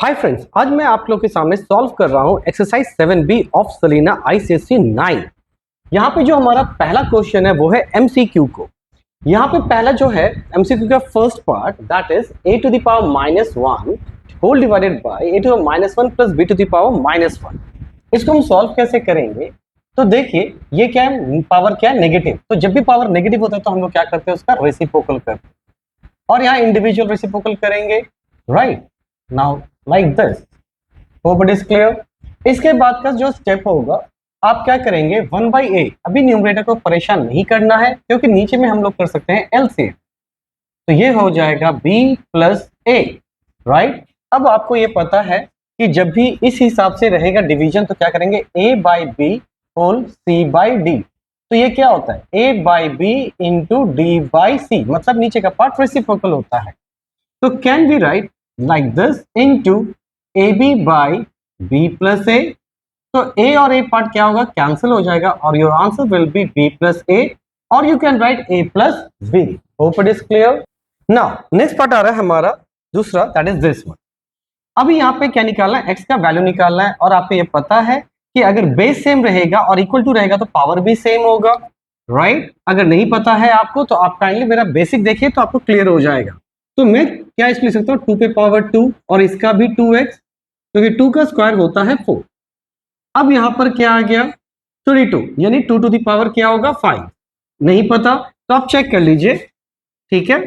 Hi friends, आज मैं आप लोग के सामने सॉल्व कर रहा हूं exercise 7B of Salina ICSE 9। यहाँ पे जो हमारा पहला क्वेश्चन है वो है एमसीक्यू को। यहाँ पे पहला जो है एमसीक्यू का first part that is a to the power -1 whole divided by a to the -1 plus b to the power -1। इसको हम सॉल्व कैसे करेंगे? तो देखिए ये क्या है, पावर क्या है, नेगेटिव। तो जब भी पावर नेगेटिव होता है तो हम लोग क्या करते हैं, उसका रेसिप्रोकल करते हैं और यहाँ इंडिविजुअल रेसिप्रोकल करेंगे, right? Now like this, hope it is clear. इसके बाद का जो स्टेप होगा, आप क्या करेंगे, 1/a। अभी न्यूमरेटर को परेशान नहीं करना है क्योंकि नीचे में हम लोग कर सकते हैं एलसीएम। तो ये हो जाएगा b प्लस a, राइट? अब आपको ये पता है कि जब भी इस हिसाब से रहेगा डिवीजन तो क्या करेंगे, a by B whole c by D. तो ये क्या होता है, a by B into D by C, मतलब नीचे का पार्ट रेसिप्रोकल होता है। तो can be write like this into AB by B plus A। तो A और A पार्ट क्या होगा, कैंसिल हो जाएगा और your answer will be B plus A और you can write A plus B। Hope it is clear. Now next part आ रहा है हमारा दूसरा, दैट इज दिस वन। अभी यहाँ पे क्या निकालना है, x का वैल्यू निकालना है और आपको ये पता है कि अगर बेस सेम रहेगा और इक्वल टू रहेगा तो पावर भी सेम होगा, राइट? अगर नहीं पता है आपको तो आप काइंडली मेरा बेसिक देखिए तो आपको क्लियर हो जाएगा। तो मैं क्या इसको लिख सकता हूँ, 2 पे पावर 2 और इसका भी 2x, क्योंकि 2 का स्क्वायर होता है 4। अब यहां पर क्या आ गया, 32, यानी 2 टू द पावर क्या होगा, 5। नहीं पता तो आप चेक कर लीजिए, ठीक है?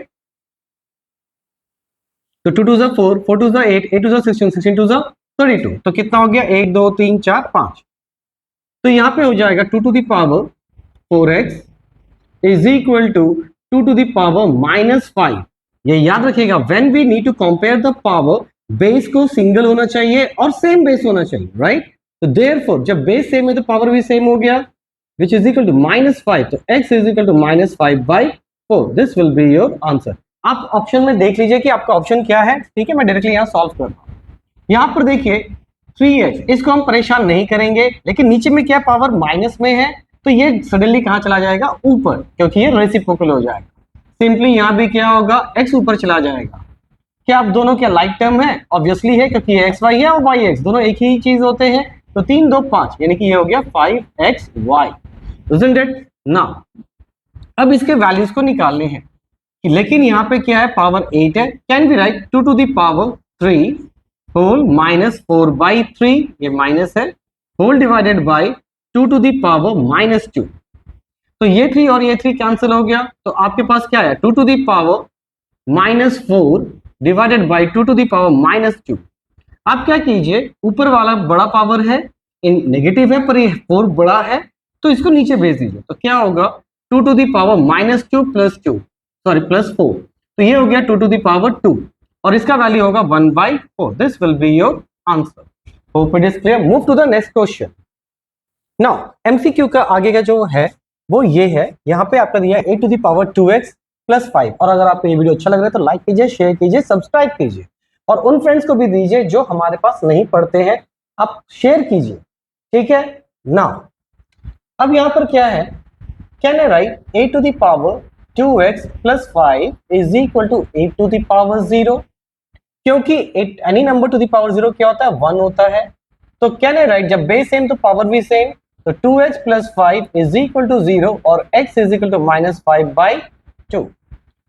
तो 2 2 4, 4 2 8, 8 2 16, 16 2 32। तो कितना हो गया, 1 2 3 4 5। तो यहां पे हो जाएगा 2 to the power 4x is equal to 2 to the power -5। ये याद रखिएगा, when we need to compare the power, base को सिंगल होना चाहिए और सेम बेस होना चाहिए, राइट? तो देयरफॉर जब बेस सेम है तो पावर भी सेम हो गया, विच इज इक्वल टू -5। तो x is equal to -5/4। This will be your answer. आप ऑप्शन में देख लीजिए कि आपका ऑप्शन क्या है, ठीक है? मैं डायरेक्टली यहाँ सॉल्व कर रहा हूँ। यहाँ पर देखिए 3x, इसको हम परेशान नहीं करेंगे, लेकिन नीचे में क्या पावर माइनस में है तो ये सडनली कहाँ चला जाएगा, ऊपर, क्योंकि ये रेसिप्रोकल हो जाएगा। सिंपली यहाँ भी क्या होगा, x ऊपर चला जाएगा। क्या आप दोनों क्या लाइक टर्म है? ऑब्वियसली है, क्योंकि ये xy है और yx दोनों एक ही चीज होते हैं। तो 3 2 5, यानी कि ये हो गया 5xy। Isn't it? Now, अब इसके वैल्यूज को निकालने हैं, लेकिन यहाँ पे क्या है, पावर 8 है। Can be write 2 to the power 3 whole -4/3, ये माइनस है, whole divided by 2 to the power -2। तो ये 3 और ये 3 कैंसिल हो गया, तो आपके पास क्या है, 2 to the power -4 divided by 2 to the power -2। आप क्या कीजिए, ऊपर वाला बड़ा पावर है, नेगेटिव है पर ये 4 बड़ा है, तो इसको नीचे भेज दीजिए। तो क्या होगा, 2 to the power -2 plus 2, sorry +4। तो ये हो गया 2 टू द पावर 2 और इसका वैल्यू होगा 1/4। This will be your answer. Hope it is clear. Move to the next question. Now MCQ का आगे का जो है वो ये है, यहाँ पे आपका दिया a to the power 2x plus 5। और अगर आपको ये वीडियो अच्छा लग रहा है तो लाइक कीजिए, शेयर कीजिए, सब्सक्राइब कीजिए और उन फ्रेंड्स को भी दीजिए जो हमारे पास नहीं पढ़ते हैं, आप शेयर कीजिए, ठीक है? नाउ अब यहाँ पर क्या है, can I write a to the power 2x plus 5 is equal to a to the power 0, क्योंकि any number to the power 0 क्या होता है, 1 होता है। तो कैन आई राइट, जब बेस सेम तो पावर भी सेम, तो 2x plus 5 is equal to 0 और x is equal to -5/2,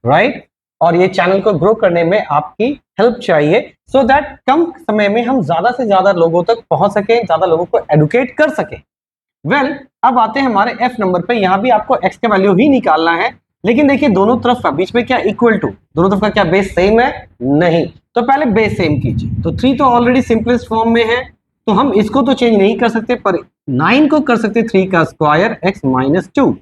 right? और ये चैनल को ग्रो करने में आपकी हेल्प चाहिए सो दैट कम समय में हम ज्यादा से ज्यादा लोगों तक पहुंच सके, ज्यादा लोगों को एडुकेट कर सके। वेल, अब आते हैं हमारे f नंबर पे। यहाँ भी आपको x का वैल्यू ही निकालना है, लेकिन देखिए दोनों तरफ का बीच में क्या इक्वल टू, दोनों तरफ का क्या बेस सेम है? नहीं। तो पहले बेस सेम कीजिए। तो 3 तो ऑलरेडी सिंपलेस्ट फॉर्म में है, तो हम इसको तो चेंज नहीं कर सकते, पर 9 को कर सकते 3 का स्क्वायर x -2,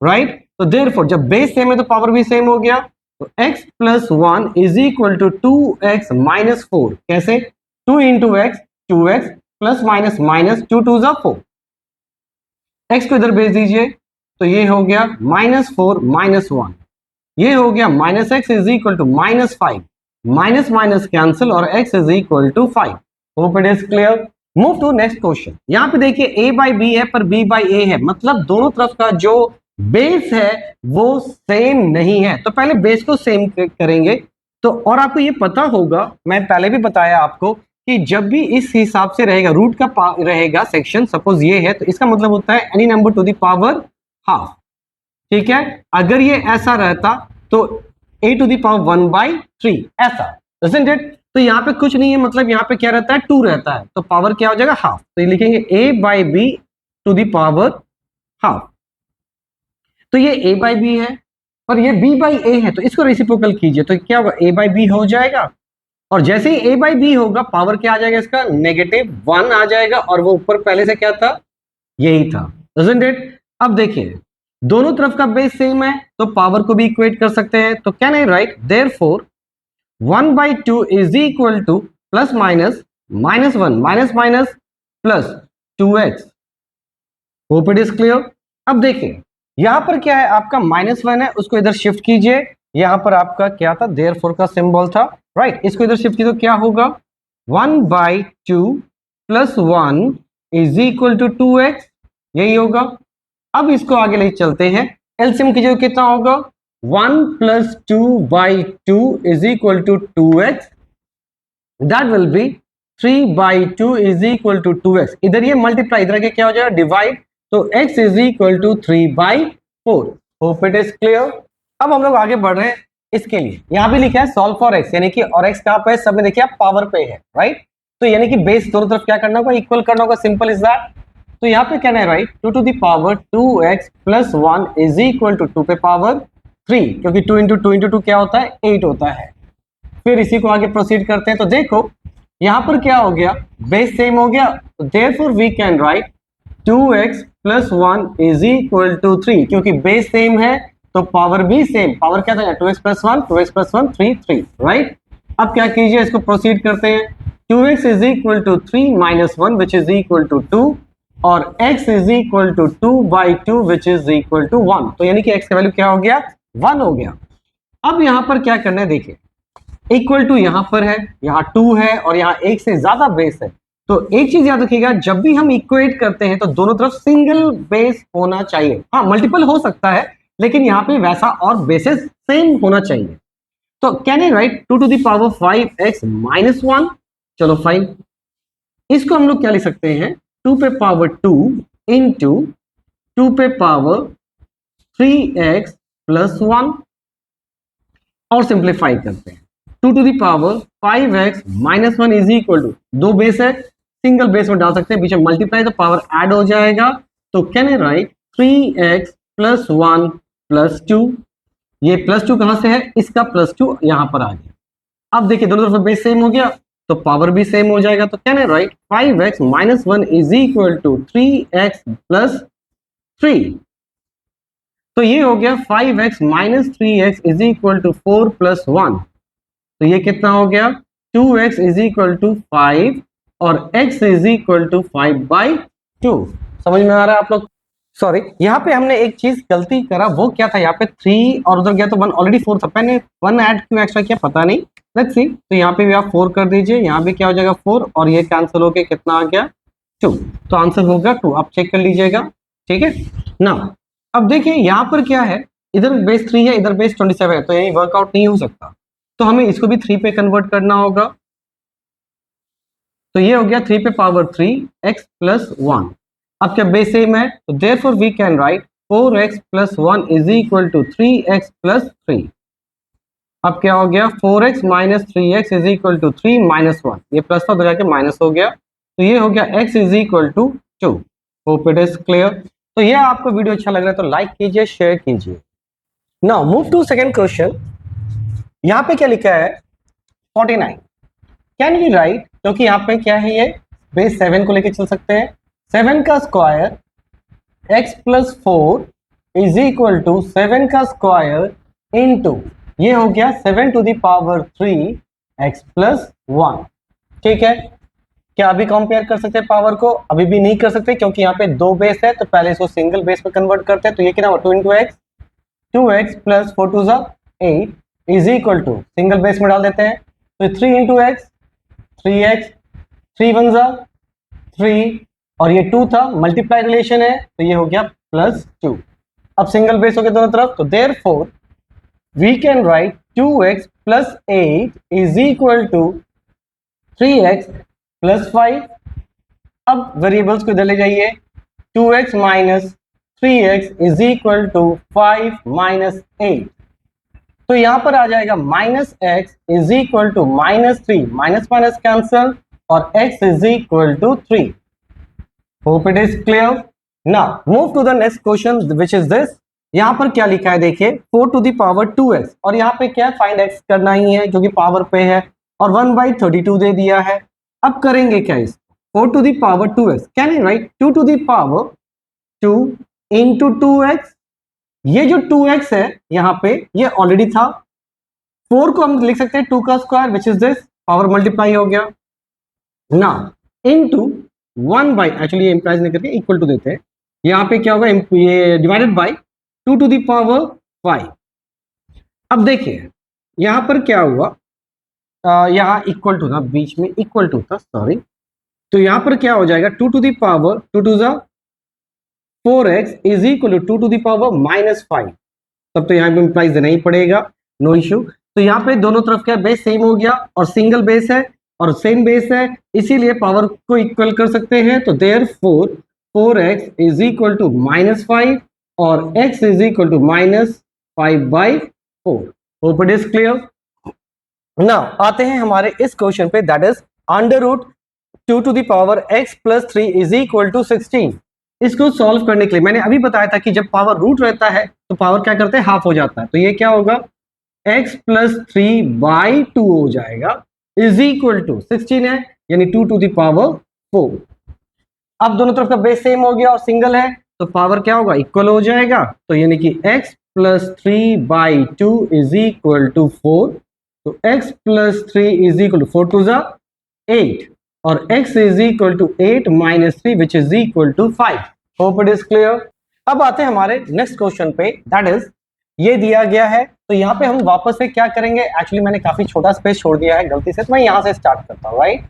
राइट? तो देयरफॉर जब बेस सेम है तो पावर भी सेम हो गया। तो x plus 1 is equal to 2x -4। कैसे? 2 into x, 2x plus minus -2 2 4। x को इधर भेज दीजिए, तो ये हो गया -4 -1, ये हो गया -x is equal to -5, minus minus cancel और x is equal to 5। Hope it is clear. Move to next question. यहाँ पे देखिए a बाई बी है पर b बाई a है, मतलब दोनों तरफ का जो बेस है वो सेम नहीं है। तो पहले बेस को सेम करेंगे। तो और आपको ये पता होगा, मैं पहले भी बताया आपको कि जब भी इस हिसाब से रहेगा, रूट का रहेगा सेक्शन, सपोज ये है, तो इसका मतलब होता है any number to the power half. ठीक है, अगर ये ऐसा रहता तो a टू द पावर 1/3 ऐसा, isn't it? तो यहाँ पे कुछ नहीं है, मतलब यहाँ पे क्या रहता है, 2 रहता है, तो पावर क्या हो जाएगा, हाफ। तो ये लिखेंगे a/b to the power half. तो ये a/b है और ये b/a है, तो इसको रेसिप्रोकल कीजिए तो क्या होगा, a/b हो जाएगा। और जैसे ही a/b होगा, पावर क्या आ जाएगा इसका, -1 आ जाएगा, और वो ऊपर पहले से क्या था, यही था, isn't it? अब देखिए दोनों तरफ का बेस सेम है तो पावर को भी इक्वेट कर सकते हैं, तो can I right therefore 1/2 is equal two plus minus -1 minus minus plus 2x। Hope it is clear. अब देखिए यहां पर क्या है, आपका -1 है, उसको इधर शिफ्ट कीजिए, यहां पर आपका क्या था, देयरफॉर का सिंबल था, राइट। इसको इधर शिफ्ट कीजिए तो क्या होगा, 1/2 plus 1 is equal to 2x, यही होगा। अब इसको आगे ले चलते हैं, एलसीएम कीजिए तो कितना होगा, 1 plus 2/2 is equal to 2x, that will be 3/2 is equal to 2x। इधर ये मल्टीप्लाई, इधर के क्या हो जाएगा, डिवाइड, तो x is equal to 3/4। Hope it is clear. अब हम लोग आगे बढ़ रहे हैं, इसके लिए यहां भी लिखा है सॉल्व फॉर x, यानी कि और x कहां पे है, सब में देखिए आप पावर पे है, राइट। तो यानी कि बेस दोनों तरफ क्या करना होगा, इक्वल करना होगा, सिंपल इज दैट। तो यहाँ पे कहना है right 2 to the power 2x plus 1 is equal to 2 पे पावर 3, क्योंकि 2 इंटू 2 इंटू 2 क्या होता है, 8 होता है। फिर इसी को आगे प्रोसीड करते हैं, तो देखो यहाँ पर क्या हो गया, बेस सेम हो गया, तो therefore we can write 2x plus 1 is equal to 3, क्योंकि बेस सेम है तो पावर भी सेम, पावर क्या था, 2x प्लस 1 3 राइट। अब क्या कीजिए, इसको प्रोसीड करते हैं, 2x is equal to 3 minus 1 which is equal to 2, और x is equal to 2/2 which is equal to 1, तो यानी कि x का वैल्यू क्या हो गया, 1 हो गया। अब यहां पर क्या करना है, देखिए इक्वल टू यहां पर है, यहां 2 है और यहां 1 से ज्यादा बेस है, तो एक चीज याद रखिएगा, जब भी हम इक्वेट करते हैं तो दोनों तरफ सिंगल बेस होना चाहिए। हाँ मल्टीपल हो सकता है, लेकिन यहाँ पे वैसा और बेसिस सेम होना चाहिए। तो can I write 2 to the power 5x minus 1, चलो फाइन, इसको हम लोग क्या लिख सकते हैं, 2 पे पावर 2 इंटू 2 पे पावर 3x प्लस 1, और सिंप्लीफाई करते हैं, 2 to the power 5x minus 1 is equal to, दो बेस है, सिंगल बेस में डाल सकते हैं, बीच में मल्टीप्लाई तो पावर ऐड हो जाएगा, तो can I right 3x plus 1 plus 2, ये प्लस 2 कहां से है, इसका प्लस 2 यहां पर आ गया। अब देखिए दोनों तरफ बेस सेम हो गया तो पावर भी सेम हो जाएगा, तो can I write 5x minus 1 is equal to 3x plus 3, तो ये हो गया 5x minus 3x is equal to 4 plus 1, तो ये कितना हो गया, 2x इज इक्वल टू 5 और x इज इक्वल टू 5/2। समझ में आ रहा है आप लोग। सॉरी यहाँ पे हमने एक चीज गलती करा, वो क्या था, यहाँ पे 3 और उधर गया तो 1 ऑलरेडी 4 था, मैंने 1 ऐड क्यों एक्स्ट्रा किया पता नहीं, लेट्स सी। तो यहाँ पे भी आप 4 कर दीजिए, यहाँ भी क्या हो जाएगा 4, और ये कैंसिल होके कितना आ गया 2, तो आंसर होगा 2, आप चेक कर लीजिएगा, ठीक है ना। अब देखिए यहाँ पर क्या है, इधर बेस 3 है, इधर बेस 27 है, तो यही वर्कआउट नहीं हो सकता, तो हमें इसको भी 3 पे कन्वर्ट करना होगा, तो ये हो गया 3 पे पावर 3x प्लस 1। अब क्या बेस सेम है, तो therefore we can write 4x plus 1 is equal to 3x plus 3। अब क्या हो गया, 4x minus 3x is equal to 3 minus 1, ये प्लस था तो जाके माइनस हो गया, तो ये हो गया x is equal to 2। Hope it is clear. तो ये आपको वीडियो अच्छा लग रहा है तो लाइक कीजिए, शेयर कीजिए। Now move to second question. यहाँ पे क्या लिखा है 49, कैन वी राइट, क्योंकि यहाँ पे क्या है, ये बेस 7 को लेके चल सकते हैं, 7 का square x plus 4 is equal to 7 का स्क्वायर इनटू, ये हो गया 7 to the power 3x plus 1। ठीक है, क्या अभी कंपेयर कर सकते हैं पावर को, अभी भी नहीं कर सकते, क्योंकि यहाँ पे दो बेस है, तो पहले इसको सिंगल बेस में कन्वर्ट करते हैं, तो ये कितना हुआ 2 into x, 2x plus 4 to 8 is equal to, single base में डाल देते हैं, तो 3 इंटू एक्स, 3x, 3 वन 3, और ये 2 था, मल्टीप्लाई रिलेशन है, तो ये हो गया प्लस 2। अब सिंगल बेस हो गया दोनों तरफ, तो therefore we can write 2x plus 8 is equal to 3x plus 5। अब वेरिएबल्स को इधर ले जाइए, 2x minus 3x is equal to 5 minus 8। तो यहां पर आ जाएगा minus x is equal to minus 3, minus minus cancel, और x is equal to 3। Hope it is clear. Now move to the next question which is this. यहां पर क्या लिखा है देखिए, 4 टू द पावर 2x, और यहां पे क्या फाइंड x करना ही है क्योंकि पावर पे है, और 1/32 दे दिया है। अब करेंगे क्या इसको, 4 to the power 2x, can you write 2 to the power 2 into 2x। ये जो 2x है यहां पे ये ऑलरेडी था, 4 को हम लिख सकते हैं 2 का square which is this, power multiply हो गया ना, इनटू 1 बाई, एक्चुअली ये इंप्लाइज नहीं करके इक्वल टू देते हैं, यहां पे क्या होगा ये divided by 2 to the power 5। अब देखिए यहां पर क्या हुआ, यहां इक्वल टू था, बीच में इक्वल टू था, सॉरी। तो यहां पर क्या हो जाएगा, 2 to the power 2 to the 4x is equal to 2 to the power minus 5। तब तो यहाँ पे इंप्लाइज देना ही पड़ेगा, नो इश्यू। तो यहाँ पे दोनों तरफ क्या बेस सेम हो गया, और सिंगल बेस है और सेम बेस है, इसीलिए पावर को इक्वल कर सकते हैं। तो therefore 4x is equal to minus 5 और x is equal to minus 5/4। Hope it is clear. Now आते हैं हमारे इस क्वेश्चन पे, that is under root 2 to the power x plus 3 is equal to 16। इसको सॉल्व करने के लिए मैंने अभी बताया था कि जब पावर रूट रहता है तो पावर क्या करते हैं, हाफ हो जाता है। तो ये क्या होगा, x प्लस 3/2 हो जाएगा, इज इक्वल टू 16 है यानी 2 टू द पावर 4। अब दोनों तरफ का बेस सेम हो गया और सिंगल है, तो पावर क्या होगा, इक्वल हो जाएगा। तो यानी कि x plus 3/2 is equal to 4। तो x plus 3 is equal to 4 टू ज़ा 8, और x is equal to 8 minus 3 which is equal to 5। Hope it is clear. अब आते हैं हमारे नेक्स्ट क्वेश्चन पे, दैट इज ये दिया गया है। तो यहाँ पे हम वापस से क्या करेंगे, एक्चुअली मैंने काफी छोटा स्पेस छोड़ दिया है गलती से, तो मैं यहाँ से स्टार्ट करता हूँ, राइट।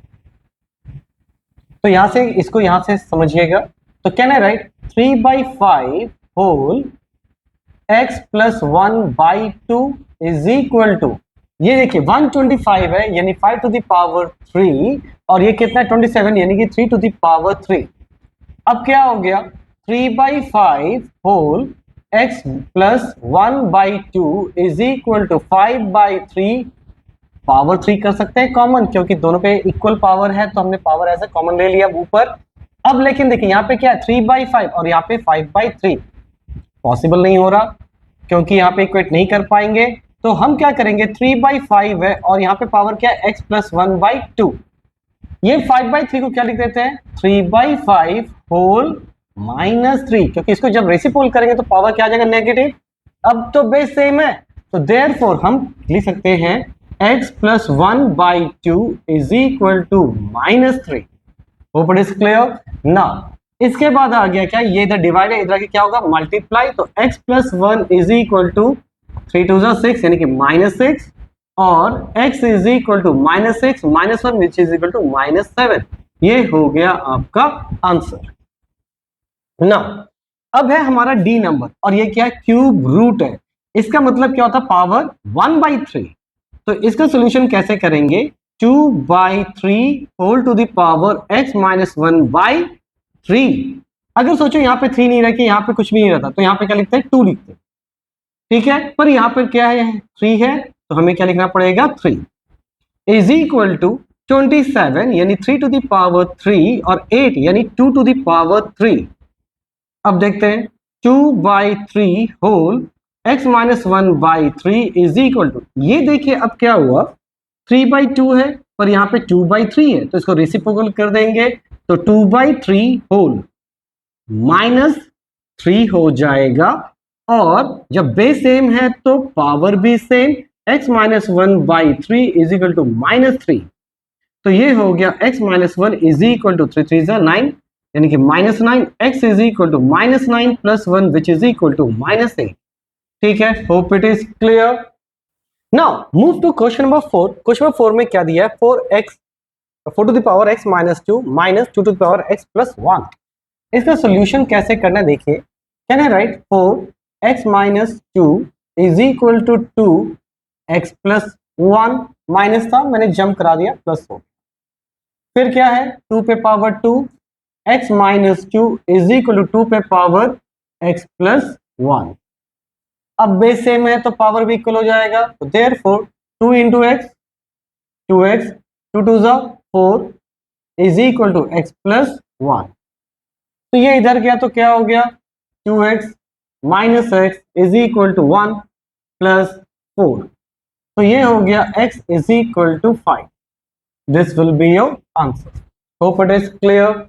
तो यहाँ से इसको यहाँ से समझिएगा। तो can I write 3/5 whole x plus 1/2 is equal to, ये देखिए 125 है यानी 5 टू द पावर 3, और ये कितना है 27 यानी कि 3 टू द पावर 3। अब क्या हो गया, 3/5 whole x plus 1/2 is equal to 5/3, power 3 कर सकते हैं कॉमन क्योंकि दोनों पे इक्वल पावर है, तो हमने पावर ऐसा कॉमन ले लिया ऊपर। अब लेकिन देखिए यहाँ पे क्या है 3/5 और यहाँ पे 5/3, पॉसिबल नहीं हो रहा क्योंकि यहाँ पे इक्वेट नहीं कर पाएंगे। तो हम क्या करेंगे, 3/5 है और यहाँ पे पावर क्या है x प्लस 1/2, ये 5/3 को क्या लिख देते हैं 3/5 होल माइनस 3, क्योंकि इसको जब रेसिप्रोकल करेंगे तो पावर क्या आ जाएगा, नेगेटिव। अब तो बेस सेम है, तो देयरफॉर हम लिख सकते हैं x plus 1/2 is equal to minus 3। Hope it is clear. Now इसके बाद आ गया क्या, ये इधर डिवाइड है, इधर क्या होगा मल्टीप्लाई। तो x plus 1 is equal to 3 टू 6 यानी कि -6, और x is equal to -6 minus 1 which is equal to -7। ये हो गया आपका आंसर। नाउ अब है हमारा डी नंबर, और ये क्या है, क्यूब रूट है। इसका मतलब क्या होता है, पावर 1/3। तो इसका सोल्यूशन कैसे करेंगे, 2/3 whole to the power x minus 1/3। अगर सोचो यहाँ पे 3 नहीं रखे, यहाँ पे कुछ भी नहीं रहता, तो यहाँ पे क्या लिखते हैं 2 लिखते हैं, ठीक है। पर यहाँ पर क्या है 3 है, तो हमें क्या लिखना पड़ेगा 3 इज इक्वल टू 27 यानी 3 टू द पावर 3 और 8 यानी 2 टू द पावर 3। अब देखते हैं 2/3 whole x minus 1/3 is equal to, ये देखिए अब क्या हुआ 3/2 है पर यहाँ पे 2/3 है, तो इसको रेसिप्रोकल कर देंगे। तो 2/3 होल -3 हो जाएगा, और जब बेस सेम है तो पावर भी same, x minus 1/3 is equal to -3। तो ये हो गया x minus 1 is equal to 3 3 9 यानी कि -9, x इज इक्वल टू -9 plus 1 which is equal to -8। ठीक है, hope it is clear. Now move to question number 4। Question number 4 में क्या दिया है, 4 to the power x minus 2 minus 2 to the power x plus 1। इसका सोल्यूशन कैसे करना है देखिए, can I write 4x minus 2 is equal to 2x plus 1, minus था मैंने जंप करा दिया प्लस हो। फिर क्या है 2 पे power 2 x minus 2 is equal to 2 पे पावर x प्लस 1। अब बेस सेम है तो पावर भी इक्वल हो जाएगा, तो देयरफॉर 2 इंटू एक्स 2x 2 2 जा 4 is equal to x plus 1। तो ये इधर गया तो क्या हो गया 2x minus x is equal to 1 plus 4। तो ये हो गया x is equal to 5। This will be your answer. Hope it is clear.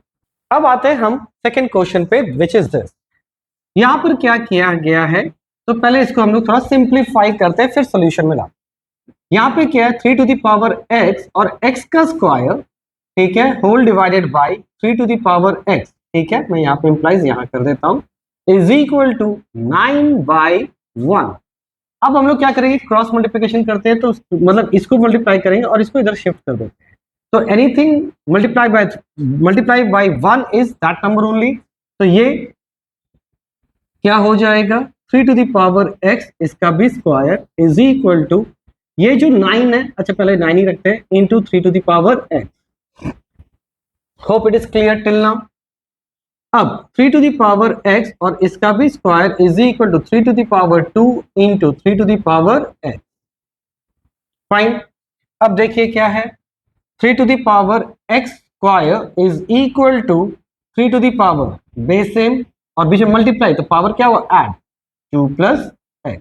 अब आते हैं हम सेकेंड क्वेश्चन पे, विच इज दिस। यहां पर क्या किया गया है, तो पहले इसको हम लोग थोड़ा सिंप्लीफाई करते हैं फिर सोल्यूशन में लाते। यहाँ पे क्या है 3 टू द पावर x और x का स्क्वायर, ठीक है, whole divided by 3 to the power x, ठीक है, मैं यहाँ पे इंप्लाइज यहाँ कर देता हूँ, इज इक्वल टू 9/1। अब हम लोग क्या करेंगे, क्रॉस मल्टीप्लिकेशन करते हैं तो मतलब इसको मल्टीप्लाई करेंगे और इसको इधर शिफ्ट कर देते हैं। तो anything multiply by 1 is that number only. तो ये क्या हो जाएगा 3 टू द पावर x, इसका भी स्क्वायर इज इक्वल टू ये जो 9 है, अच्छा पहले 9 ही रखते हैं, into 3 to the power x। Hope it is clear till now. अब 3 टू द पावर x और इसका भी square is equal to 3 to the power 2 into 3 to the power x। Fine. अब देखिए क्या है 3 to the power x square is equal to 3 to the power base same और बीच में मल्टीप्लाई, तो पावर क्या हुआ ऐड 2 प्लस x।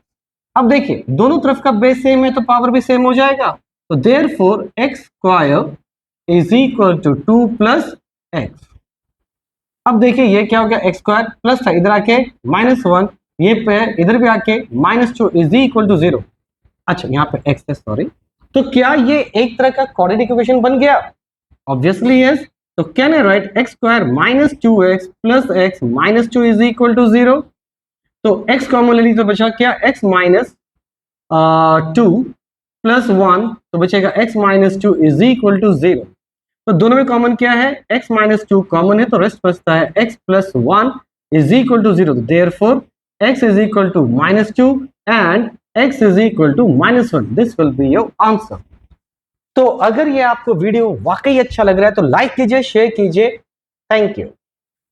अब देखिए दोनों तरफ का बेस सेम है तो पावर भी सेम हो जाएगा, तो therefore x square is equal to 2 plus x। अब देखिए ये क्या हो गया x स्क्वायर प्लस था, इधर आके -1, ये पे इधर भी आके -2 इज इक्वल टू 0। अच्छा यहाँ पे x है, सॉरी। तो क्या ये एक तरह का क्वाड्रेटिक इक्वेशन बन गया? Obviously yes. तो can I write x square -2x plus x -2 is equal to 0। तो x कॉमन ले ली तो बचा क्या x माइनस 2 प्लस 1, तो बचेगा x minus 2 is equal to 0। तो दोनों में कॉमन क्या है x माइनस 2 कॉमन है, तो रेस्ट बचता है x plus 1 is equal to 0। Therefore x is equal to -2 and x is equal to -1। This will be your answer. तो अगर ये आपको वीडियो वाकई अच्छा लग रहा है तो लाइक कीजिए, शेयर कीजिए। Thank you.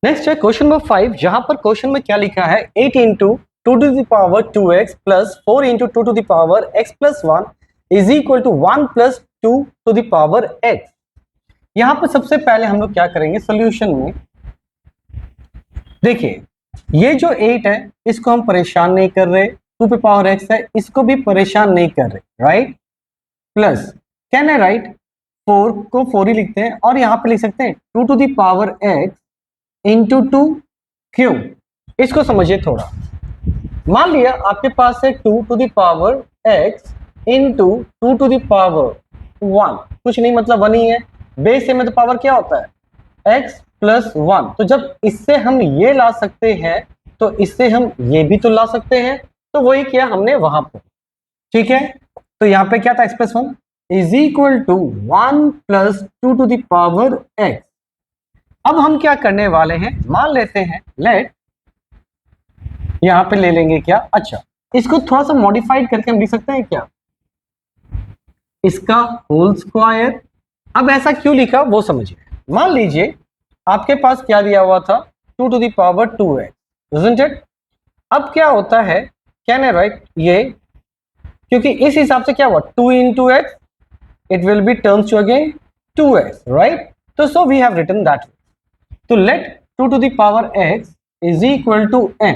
नेक्स्ट है क्वेश्चन नंबर 5, जहां पर क्वेश्चन में क्या लिखा है 8 into 2 to the power 2x plus 4 into 2 to the power x plus 1 is equal to 1 plus 2 to the power x। यहां पर सबसे पहले हम लोग क्या करेंगे सोल्यूशन में, देखिए ये जो 8 है इसको हम परेशान नहीं कर रहे, 2 पे पावर x है इसको भी परेशान नहीं कर रहे, right. Plus can I right 4 को 4 ही लिखते हैं और यहां पे लिख सकते हैं 2 to the power x into 2। क्यों, इसको समझिए थोड़ा। मान लिया आपके पास है 2 to the power x into 2 to the power 1, कुछ नहीं मतलब 1 ही है, बेस में तो पावर क्या होता है x प्लस 1। तो जब इससे हम ये ला सकते हैं तो इससे हम ये भी तो ला सकते हैं, तो वही किया हमने वहां पर, ठीक है। तो यहाँ पे क्या था x plus 1 is equal to 1 plus 2 to the power x। अब हम क्या करने वाले हैं, मान लेते हैं लेट, यहां पे ले लेंगे क्या, अच्छा इसको थोड़ा सा मॉडिफाइड करके हम लिख सकते हैं क्या, इसका होल स्क्वायर। अब ऐसा क्यों लिखा वो समझिए। मान लीजिए आपके पास क्या दिया हुआ था 2 to the power 2x, isn't it? अब क्या होता है कैन आई राइट ये, क्योंकि इस हिसाब से क्या हुआ 2 into X, it will be turns to again 2x, right. तो so we have written that. तो let 2 to the power x is equal to m,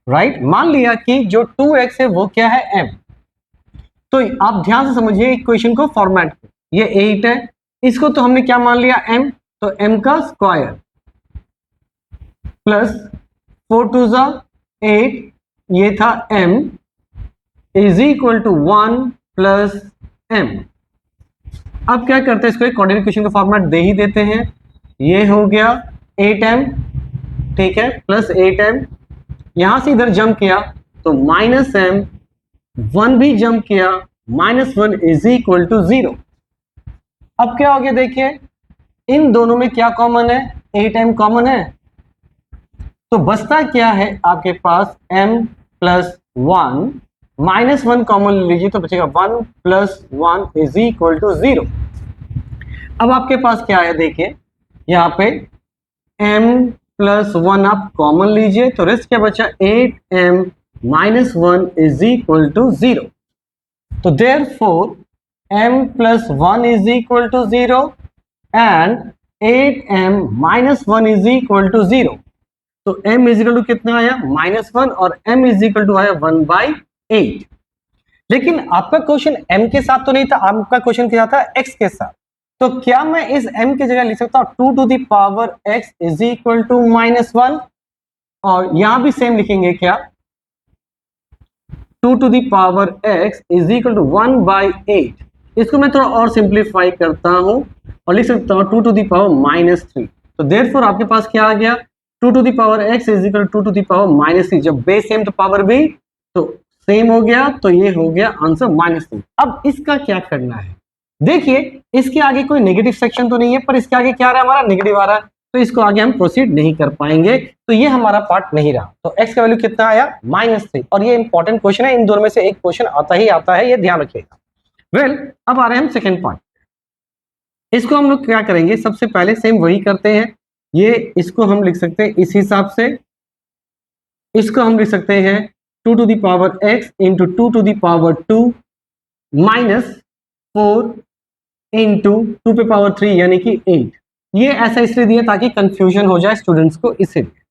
right. मान लिया कि जो 2x है वो क्या है m। तो आप ध्यान से समझिए इक्वेशन को फॉर्मेट, ये 8 है, इसको तो हमने क्या मान लिया m, तो m का स्क्वायर प्लस 4 टू जा 8, ये था m is equal to 1 plus m। अब क्या करते हैं, इसको एक कोऑर्डिनेट इक्वेशन का फॉर्मेट दे ही देते हैं। ये हो गया 8m, ठीक है, प्लस 8m, यहां से इधर जंप किया तो -m, 1 भी जंप किया -1 इज इक्वल टू 0। अब क्या हो गया देखिए, इन दोनों में क्या कॉमन है, 8m कॉमन है, तो बचता क्या है आपके पास m प्लस 1, -1 कॉमन लीजिए तो बचेगा 1 प्लस 1 इज इक्वल टू 0। अब आपके पास क्या है, देखिए यहाँ पे m प्लस 1 आप कॉमन लीजिए तो रेस्ट क्या बचा, 8m minus 1 is equal to 0। तो therefore m plus 1 is equal to 0 and 8m minus 1 is equal to 0। तो m इज इक्वल टू कितना आया, -1, और m इज इक्वल टू आया 1/8। लेकिन आपका क्वेश्चन m के साथ तो नहीं था, आपका क्वेश्चन क्या था, x के साथ। तो क्या मैं इस m की जगह लिख सकता हूं 2 to the power x is equal to -1, और यहां भी सेम लिखेंगे क्या, 2 to the power x is equal to 1/8। इसको मैं थोड़ा और सिंप्लीफाई करता हूं और लिख सकता हूं 2 टू द पावर -3। तो देयरफॉर आपके पास क्या आ गया, 2 to the power x is equal to 2 to the power -3। जब बेस सेम तो पावर भी तो सेम हो गया, तो ये हो गया आंसर -3। अब इसका क्या करना है, देखिए इसके आगे कोई नेगेटिव सेक्शन तो नहीं है, पर इसके आगे क्या आ रहा है, हमारा नेगेटिव आ रहा है, तो इसको आगे हम प्रोसीड नहीं कर पाएंगे, तो ये हमारा पार्ट नहीं रहा। तो x का वैल्यू कितना आया, -3। और ये इंपॉर्टेंट क्वेश्चन है, इन दोनों में से एक क्वेश्चन आता ही आता है, ये ध्यान रखिएगा। वेल, अब आ रहे हैं हम सेकेंड पार्ट। इसको हम लोग क्या करेंगे, सबसे पहले सेम वही करते हैं, ये इसको हम लिख सकते हैं इस हिसाब से, इसको हम लिख सकते हैं 2 to the power x into 2 to the power 2 minus 4 into 2 पे पावर 3 यानी कि 8। ये ऐसा इसलिए दिया ताकि कंफ्यूजन हो जाए स्टूडेंट्स को, इसीलिए।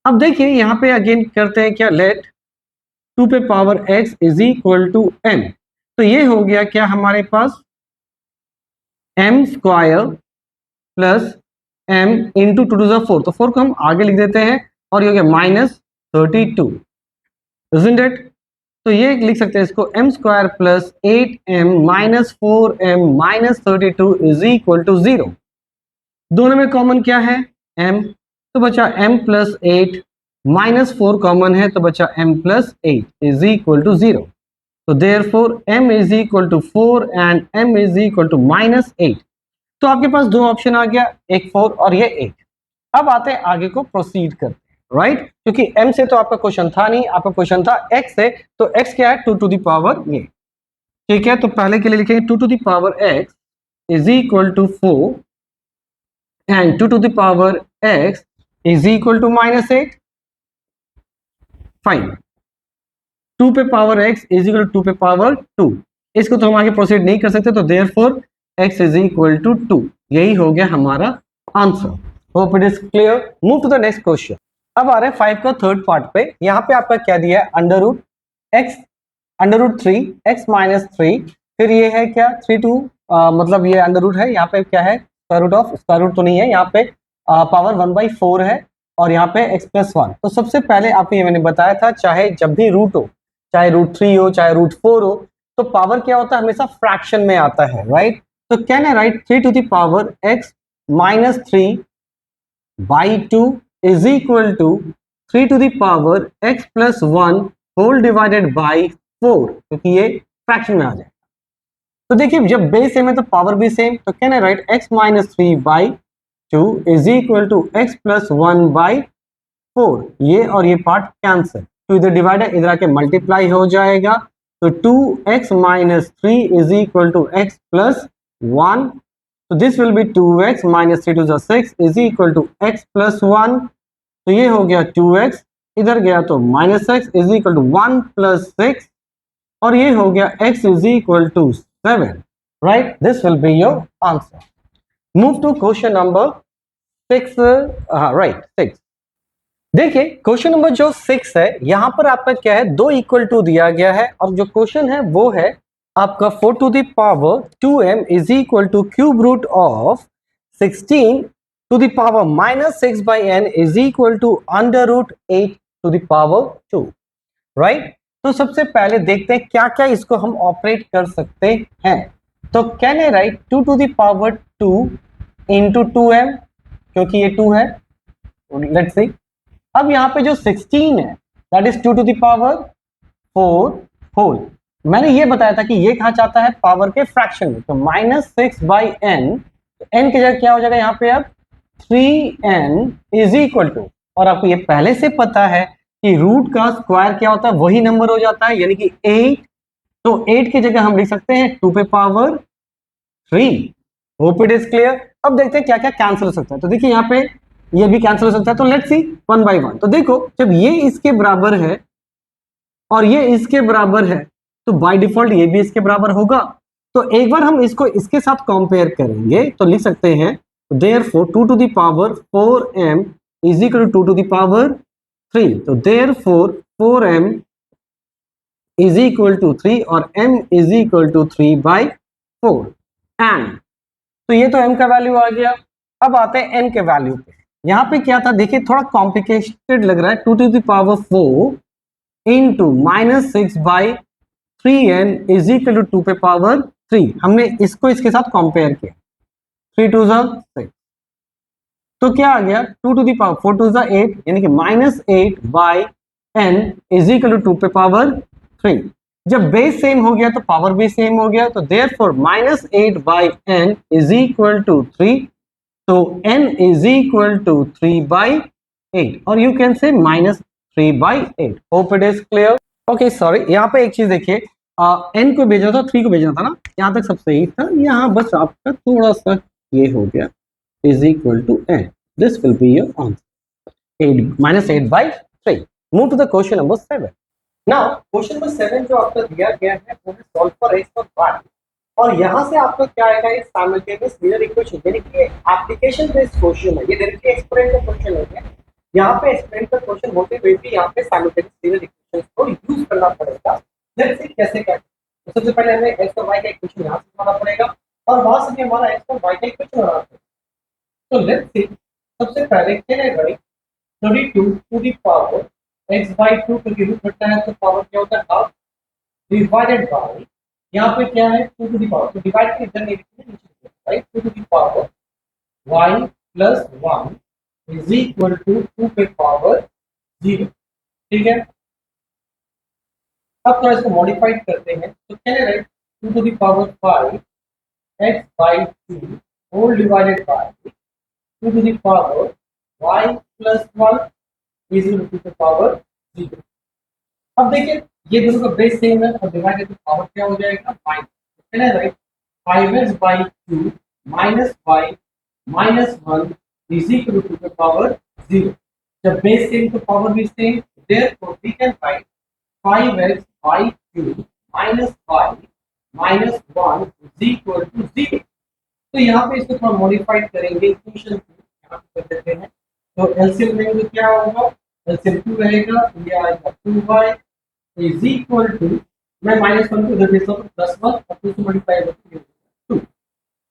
अब देखिए यहाँ पे अगेन करते हैं क्या, लेट 2 पे power x is equal to m। तो ये हो गया क्या हमारे पास m square plus m into 2 to the 4। तो 4 को हम आगे लिख देते हैं और ये हो गया -32, isn't it? तो ये लिख सकते हैं इसको m square plus 8m minus 4m minus 32 is equal to 0। दोनों में कॉमन क्या है, m, तो बचा m प्लस 8 माइनस 4 कॉमन है तो बचा m plus 8 is equal to 0। तो therefore m is equal to 4 and m is equal to -8। तो आपके पास दो ऑप्शन आ गया, एक 4 और ये 8। अब आते हैं आगे को प्रोसीड करते हैं, राइट, क्योंकि m से तो आपका क्वेश्चन था नहीं, आपका क्वेश्चन था x से, तो x क्या है 2 टू द पावर ये, ठीक है। तो पहले के लिए लिखेंगे 2 to the power x is equal to 4 and 2 to the power x is equal to -8। Fine, 2 पे power x is equal to 2 पे पावर 2। इसको तो हम आगे प्रोसीड नहीं कर सकते, तो therefore x is equal to 2। यही हो गया हमारा answer. Hope it is clear. Move to the next question. अब आ रहे हैं 5 का थर्ड पार्ट पे। यहाँ पे आपका क्या दिया है, √3 x माइनस 3, फिर ये है क्या 3 2 मतलब ये अंडर रूट है, यहाँ पे क्या है स्क्वायर रूट तो नहीं है, यहाँ पे पावर 1/4 है और यहाँ पे x प्लस 1। तो सबसे पहले आपको ये मैंने बताया था, चाहे जब भी रूट हो, चाहे √3 हो चाहे √4 हो, तो पावर क्या होता है, हमेशा फ्रैक्शन में आता है, राइट। तो can I write 3 to the power x minus 3/2 is equal to 3 to the power x plus 1 whole divided by 4, क्योंकि ये फ्रैक्शन में आ जाए। तो देखिए जब बेस सेम है तो पावर भी सेम, तो can I write x minus 3/2 is equal to x plus 1/4। ये और ये पार्ट कैंसिल, तो इधर डिवाइड है, इधर आके मल्टीप्लाई हो जाएगा। तो 2x minus 3 is equal to x plus 1। तो this will be 2x minus 3 टू 6 is equal to x plus 1। तो ये हो गया 2x, इधर गया तो -x is equal to 1 plus 6, और ये हो गया x is equal to 7, right. This will be your answer. Move to question number 6, right 6। देखिए क्वेश्चन नंबर जो 6 है, यहां पर आपका क्या है, 2 इक्वल टू दिया गया है, और जो क्वेश्चन है वो है आपका 4 to the power 2m is equal to cube root of 16 to the power -6/n is equal to √8 to the power 2, right. तो सबसे पहले देखते हैं क्या क्या इसको हम ऑपरेट कर सकते हैं। तो can I write 2 to the power 2 into 2m, क्योंकि ये 2 है, लेट्स सी। अब यहाँ पे जो 16 है that is 2 to the power 4 whole. मैंने ये बताया था कि ये कहाँ चाहता है, पावर के फ्रैक्शन में, तो -6/n, तो n की जगह क्या हो जाएगा यहाँ पे अब 3n इज इक्वल टू, और आपको ये पहले से पता है कि रूट का स्क्वायर क्या होता है, वही नंबर हो जाता है, यानी कि 8। तो 8 की जगह हम लिख सकते हैं 2 पे power 3, hope it is clear. अब देखते हैं क्या क्या कैंसिल हो सकता है। तो देखिए यहाँ पे ये भी कैंसिल हो सकता है, तो let's see one by one. तो देखो जब ये इसके बराबर है और ये इसके बराबर है तो बाय डिफॉल्ट ये भी इसके बराबर होगा। तो एक बार हम इसको इसके साथ कंपेयर करेंगे तो लिख सकते हैं therefore 2 to the power 4m is equal to 2 to the power 3। तो therefore 4m is equal to 3 और m is equal to 3/4 and तो ये तो m का वैल्यू आ गया। अब आते हैं n के वैल्यू पे। यहाँ पे क्या था देखिए थोड़ा कॉम्प्लिकेटेड लग रहा है, 2 to the power 4 into -6/3n is equal to 2 पे पावर 3। हमने इसको इसके साथ कंपेयर किया, 3 2 6 तो क्या आ गया 2 टू द पावर 4 2 8 यानी कि -8/n इज इक्वल टू 2 पे पावर 3। जब बेस सेम हो गया तो पावर भी सेम हो गया, तो therefore -8/n is equal to 3। तो n इज इक्वल टू 3/8 और you can say -3/8। Hope it is clear. Okay sorry, यहाँ पे एक चीज देखिए, n को भेजना था 3 को भेजना था ना, यहाँ तक सब सही था, यहाँ बस आपका थोड़ा सा ये हो गया is equal to n. This will be your answer. 8 -8/3. Move to the question number 7. Now question number 7 जो आपका दिया गया है वो है solve for x और y और यहाँ से आपका क्या आएगा, ये simultaneous linear equation यानी कि application based question है। ये डायरेक्टली एक्सपोनेंट का क्वेश्चन हो गया। यहाँ पे एक्सपोनेंट का क्वेश्चन होते हुए भी यहाँ पे simultaneous linear equation को यूज करना पड़ेगा। लेट्स सी कैसे क्या। तो सबसे पहले हमें x और y का इक्वेशन यहाँ से बनाना पड़ेगा और वहां से भी हमारा x और y का इक्वेशन बनाना पड़ेगा। तो लेट्स सी सबसे पहले क्या है भाई 32 टू द पावर x/2 करके रूट करता है तो पावर क्या होता है हाफ डिवाइडेड बाय यहाँ पे क्या है 2 टू द पावर, तो डिवाइड के इधर नहीं लिखेंगे नीचे right 2 to the power y plus 1 is equal to 2 पे पावर 0। ठीक है, अब थोड़ा इसको मॉडिफाइड करते हैं तो क्या है right 2 to the power 5 x/2 whole divided by 2 to the power y plus 1 is equal to the power 0। अब देखिए ये दोनों का बेस सेम है और डिवाइड तो पावर क्या हो जाएगा y, है ना right 5x/2 minus y minus 1 is equal to the power 0। जब बेस सेम तो पावर भी same, therefore we can write 5x/2 minus y minus 1 is equal to 0। तो यहाँ पे इसको थोड़ा मॉडिफाइड करेंगे इक्वेशन को यहाँ पे कर देते हैं। तो एलसीएम लेंगे तो क्या होगा, एलसीएम 2 रहेगा तो ये आएगा 2y इज इक्वल टू, मैं -1 को इधर देता हूं +1 और 2 से मल्टीप्लाई करके ये 2।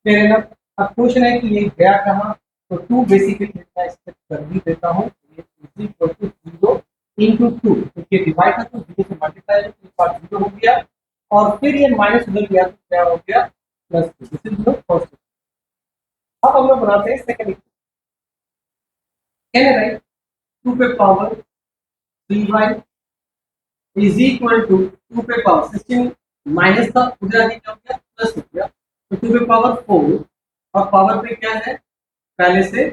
फिर है ना, अब क्वेश्चन है कि ये गया कहां, तो 2 बेसिकली मैं इससे कर भी देता हूं, ये इज इक्वल टू 0 into 2 क्योंकि डिवाइड है तो 0 से मल्टीप्लाई है तो इस बार 0 हो गया और फिर ये माइनस उधर गया तो क्या हो गया +2। This is the first. अब हम लोग बनाते हैं सेकंड इक्वेशन, क्या है राइट 2 पे power 3y is equal to 2 पे पावर 16 माइनस का उधर आगे क्या हो गया प्लस हो गया, तो 2 पे पावर 4 और पावर पे क्या है पहले से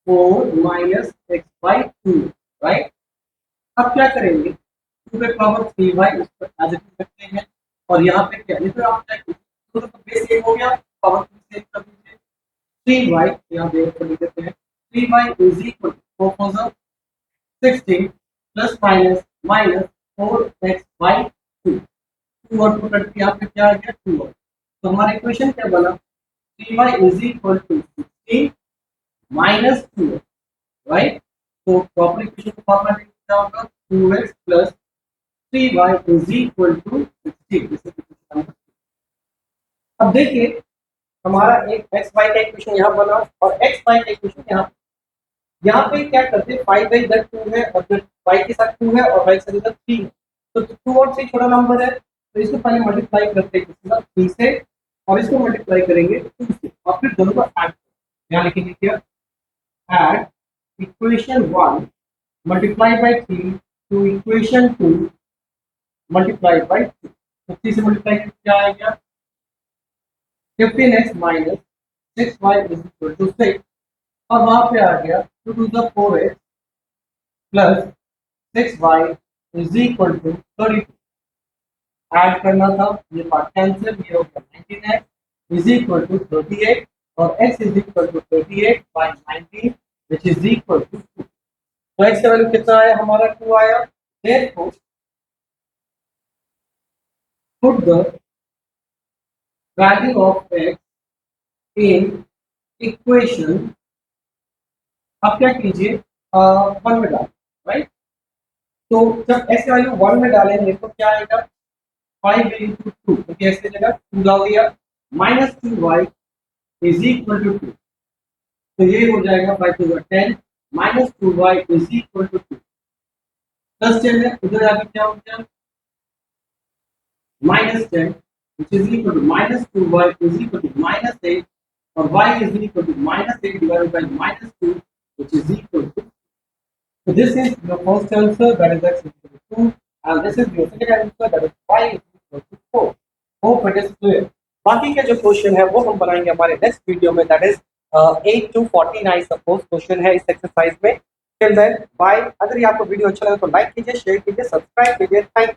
4 माइनस x/2 राइट। अब क्या करेंगे 2 पे पावर 3y इस पर एज इट इज रखते हैं और यहाँ पे क्या, ये तो आप तो बेस सेम हो गया, पावर सेम कर दीजिए 3y यहाँ पे लिख देते हैं 3y is equal to 4 16 plus minus minus 4x/2 2 और 2 कट के यहाँ पे क्या आ गया 2 और, तो हमारा इक्वेशन क्या बना 3y is equal to 16 minus 2 right. तो प्रॉपर इक्वेशन का फॉर्मूला क्या होगा 2x plus 3y is equal to 16। अब देखिए हमारा एक x y का इक्वेशन यहाँ बना और x y का इक्वेशन यहाँ पे क्या करते हैं 5 इधर 2 है और फिर y के साथ 2 है और y के साथ इधर 3 है, तो 2 और 3 छोटा नंबर है तो इसको पहले मल्टीप्लाई करते हैं किसके साथ 3 से और इसको मल्टीप्लाई करेंगे 2 से और फिर दोनों को ऐड यहाँ लिखेंगे क्या add equation 1 multiply by 3 to equation 2 multiply by 2। तो 3 से मल्टीप्लाई करके क्या आएगा 15x minus 6y is equal to 6 और वहां पे आ गया 2 to the 4x plus 6y is equal to 32। Add करना था ये पार्ट कैंसिल, ये हो गया 19x is equal to 38 और x is equal to 38 by 19 which is equal to 2। तो x का वैल्यू कितना आया हमारा 2 आया। Therefore put the value of x in equation. अब क्या कीजिए 1 में डाल, राइट। तो जब x का वैल्यू 1 में डालेंगे तो क्या आएगा 5 into 2, तो कैसे जगह 2 डाल दिया, minus 2y is equal to 2। तो ये हो जाएगा 5 to 10 minus 2y is equal to 2। Plus 10 है, उधर आके क्या हो गया minus 10 which is equal to minus 2y is equal to minus 8 और y is equal to minus 8 divided by minus 2 which is equal to, so this is the first answer, that is x equal to 2, and this is the second answer, that is y is equal to 4। hope it is clear। बाकी के जो question है वो हम बनाएंगे हमारे next video में, that is 8 to 49 suppose question है इस एक्सरसाइज में। Till then bye. अगर ये आपको वीडियो अच्छा लगा तो लाइक कीजिए, शेयर कीजिए, सब्सक्राइब कीजिए। Thank you.